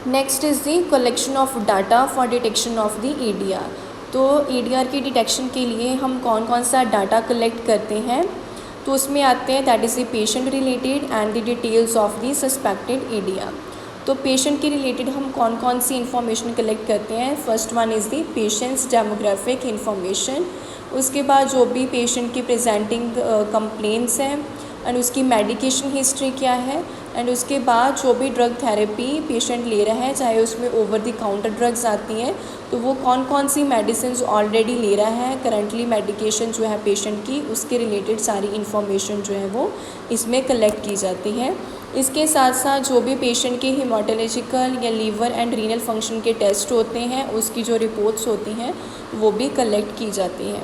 Next is the collection of data for detection of the ADR। तो ADR की detection के लिए हम कौन कौन सा डाटा कलेक्ट करते हैं, तो उसमें आते हैं that is the patient related and the details of the suspected ADR। तो पेशेंट के रिलेटेड हम कौन कौन सी इन्फॉर्मेशन कलेक्ट करते हैं। First one is the patients demographic information. उसके बाद जो भी पेशेंट की प्रेजेंटिंग कंप्लेंट्स हैं एंड उसकी मेडिकेशन हिस्ट्री क्या है, एंड उसके बाद जो भी ड्रग थेरेपी पेशेंट ले रहा है, चाहे उसमें ओवर द काउंटर ड्रग्स आती हैं तो वो कौन कौन सी मेडिसिन ऑलरेडी ले रहा है, करंटली मेडिकेशन जो है पेशेंट की, उसके रिलेटेड सारी इन्फॉर्मेशन जो है वो इसमें कलेक्ट की जाती है। इसके साथ साथ जो भी पेशेंट के हेमाटोलॉजिकल या लीवर एंड रीनल फंक्शन के टेस्ट होते हैं, उसकी जो रिपोर्ट्स होती हैं वो भी कलेक्ट की जाती हैं।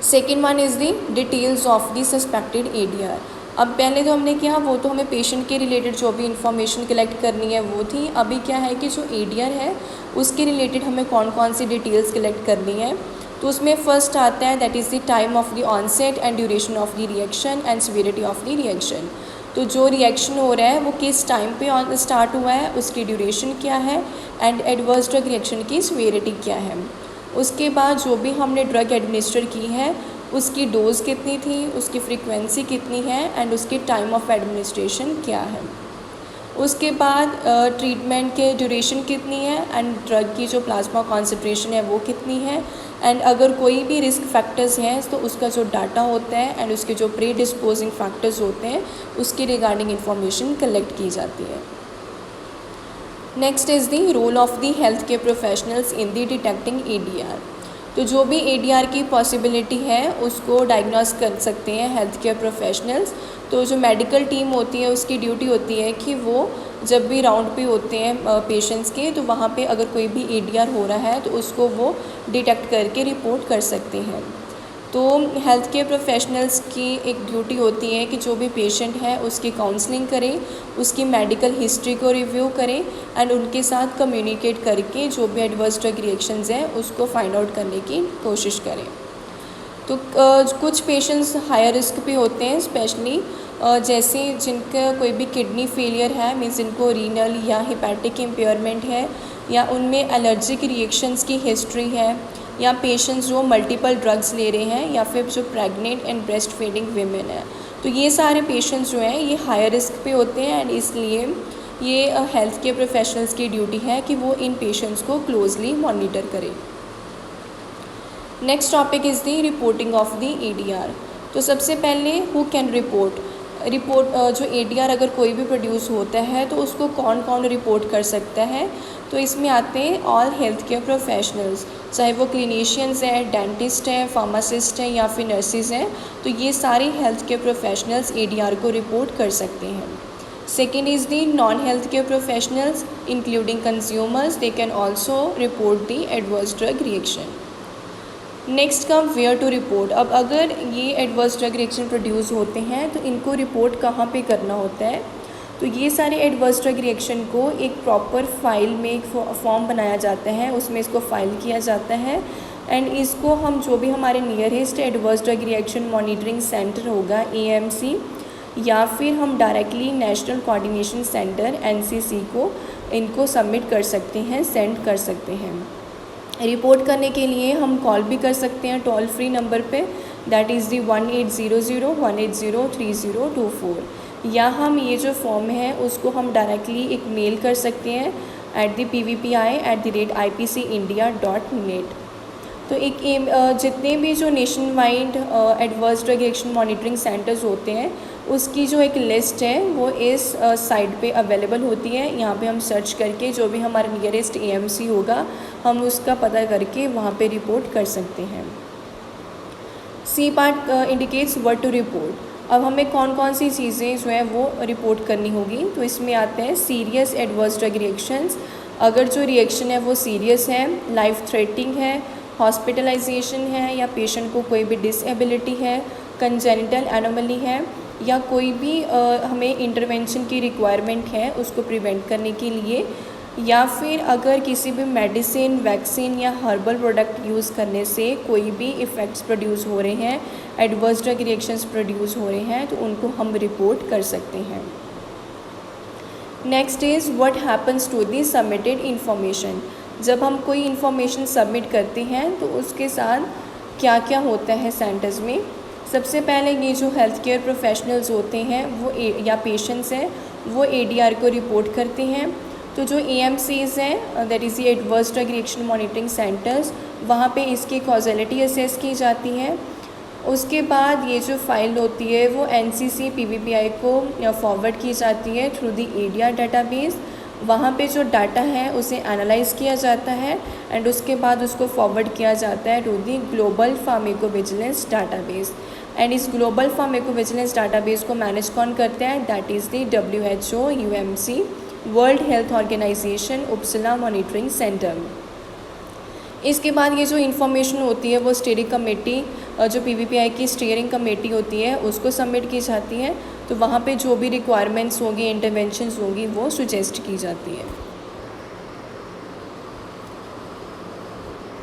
Second one is the details of the suspected ADR। अब पहले जो हमने किया वो तो हमें पेशेंट के रिलेटेड जो भी इंफॉर्मेशन कलेक्ट करनी है वो थी। अभी क्या है कि जो ADR है उसके रिलेटेड हमें कौन कौन सी डिटेल्स कलेक्ट करनी है। तो उसमें फर्स्ट आता है that is the time of the onset and duration of the reaction and severity of the reaction. तो जो रिएक्शन हो रहा है वो किस टाइम पे स्टार्ट हुआ है, उसकी ड्यूरेशन क्या है, एंड एडवर्स ड्रग रिएक्शन की सिवियरिटी क्या है। उसके बाद जो भी हमने ड्रग एडमिनिस्टर की है उसकी डोज़ कितनी थी, उसकी फ्रीक्वेंसी कितनी है, एंड उसकी टाइम ऑफ एडमिनिस्ट्रेशन क्या है। उसके बाद ट्रीटमेंट के ड्यूरेशन कितनी है, एंड ड्रग की जो प्लाज्मा कॉन्सेंट्रेशन है वो कितनी है, एंड अगर कोई भी रिस्क फैक्टर्स हैं तो उसका जो डाटा होता है एंड उसके जो प्री डिस्पोजिंग फैक्टर्स होते हैं उसकी रिगार्डिंग इन्फॉर्मेशन कलेक्ट की जाती है। Next is the role of the health care professionals in the detecting ADR। तो जो भी ADR की पॉसिबिलिटी है उसको डायग्नोस कर सकते हैं हेल्थ केयर प्रोफेशनल्स। तो जो मेडिकल टीम होती है उसकी ड्यूटी होती है कि वो जब भी राउंड पे होते हैं पेशेंट्स के, तो वहाँ पे अगर कोई भी ADR हो रहा है तो उसको वो डिटेक्ट करके रिपोर्ट कर सकते हैं। तो हेल्थ केयर प्रोफेशनल्स की एक ड्यूटी होती है कि जो भी पेशेंट है उसकी काउंसलिंग करें, उसकी मेडिकल हिस्ट्री को रिव्यू करें एंड उनके साथ कम्युनिकेट करके जो भी एडवर्स ड्रग रिएक्शंस हैं उसको फाइंड आउट करने की कोशिश करें। तो कुछ पेशेंट्स हायर रिस्क पे होते हैं, स्पेशली जैसे जिनका कोई भी किडनी फेलियर है, मीन्स जिनको रीनल या हेपेटिक इम्पेयरमेंट है, या उनमें एलर्जिक रिएक्शंस की हिस्ट्री है, या पेशेंट्स जो मल्टीपल ड्रग्स ले रहे हैं, या फिर जो pregnant and breast feeding women है। तो ये सारे पेशेंट्स जो हैं ये हायर रिस्क पे होते हैं एंड इसलिए ये हेल्थ केयर प्रोफेशनल्स की ड्यूटी है कि वो इन पेशेंट्स को क्लोजली मॉनिटर करें। Next topic is the reporting of the ADR। तो सबसे पहले हु कैन रिपोर्ट जो ADR अगर कोई भी प्रोड्यूस होता है तो उसको कौन कौन रिपोर्ट कर सकता है। तो इसमें आते हैं ऑल हेल्थ केयर प्रोफेशनल्स, चाहे वो क्लिनिशियंस हैं, डेंटिस्ट हैं, फार्मासिस्ट हैं या फिर नर्सिस हैं, तो ये सारे हेल्थ केयर प्रोफेशनल्स ADR को रिपोर्ट कर सकते हैं। Second is the non health care professionals including consumers, they can also report the adverse drug reaction. Next come where to report. अब अगर ये एडवर्स ड्रग रिएक्शन प्रोड्यूस होते हैं तो इनको रिपोर्ट कहाँ पे करना होता है। तो ये सारे एडवर्स ड्रग रिएक्शन को एक प्रॉपर फाइल में एक फॉर्म बनाया जाता है, उसमें इसको फाइल किया जाता है एंड इसको हम जो भी हमारे nearest adverse drug reaction monitoring centre होगा AMC, या फिर हम directly national coordination centre NCC को इनको सबमिट कर सकते हैं, सेंड कर सकते हैं। रिपोर्ट करने के लिए हम कॉल भी कर सकते हैं टोल फ्री नंबर पे, दैट इज़ दी 1800-180-3024, या हम ये जो फॉर्म है उसको हम डायरेक्टली एक मेल कर सकते हैं @pvpi@ipcindia.net। तो जितने भी जो nation wide adverse drug reaction monitoring centres होते हैं उसकी जो एक लिस्ट है वो इस साइट पे अवेलेबल होती है। यहाँ पे हम सर्च करके जो भी हमारा नियरेस्ट AMC होगा हम उसका पता करके वहाँ पे रिपोर्ट कर सकते हैं। C part indicates what to report. अब हमें कौन कौन सी चीज़ें जो है वो रिपोर्ट करनी होगी। तो इसमें आते हैं सीरियस एडवर्स ड्रग रिएक्शंस, अगर जो रिएक्शन है वो सीरियस है, लाइफ थ्रेटनिंग है, हॉस्पिटलाइजेशन है, या पेशेंट को कोई भी डिसेबिलिटी है, कंजेनिटल एनोमली है, या कोई भी हमें इंटरवेंशन की रिक्वायरमेंट है उसको प्रिवेंट करने के लिए, या फिर अगर किसी भी मेडिसिन, वैक्सीन या हर्बल प्रोडक्ट यूज़ करने से कोई भी इफ़ेक्ट्स प्रोड्यूस हो रहे हैं, एडवर्स ड्रग रिएक्शंस प्रोड्यूस हो रहे हैं, तो उनको हम रिपोर्ट कर सकते हैं। Next is what happens to the submitted information. जब हम कोई इंफॉर्मेशन सबमिट करते हैं तो उसके साथ क्या क्या होता है सेंटर्स में। सबसे पहले ये जो हेल्थ केयर प्रोफेशनल्स होते हैं वो या पेशेंट्स हैं वो ADR को रिपोर्ट करते हैं। तो जो AMCs हैं दैट इज़ ये adverse drug reaction monitoring centres, वहाँ पे इसकी कॉजलिटी असेस की जाती है। उसके बाद ये जो फाइल होती है वो NCC PVPI को फॉरवर्ड की जाती है थ्रू दी ADR डाटाबेस। वहाँ पे जो डाटा है उसे एनालाइज किया जाता है एंड उसके बाद उसको फॉरवर्ड किया जाता है to the global pharmacovigilance database. And इस ग्लोबल फार्माकोविजिलेंस डाटाबेस को मैनेज कौन करता है, that is the WHO UMC World Health Organization Uppsala Monitoring Centre. इसके बाद ये जो इन्फॉर्मेशन होती है वो स्टीयरिंग कमेटी, जो PVPI की स्टीयरिंग कमेटी होती है उसको सबमिट की जाती है। तो वहाँ पे जो भी रिक्वायरमेंट्स होंगी, इंटरवेंशंस होंगी वो सुजेस्ट की जाती है।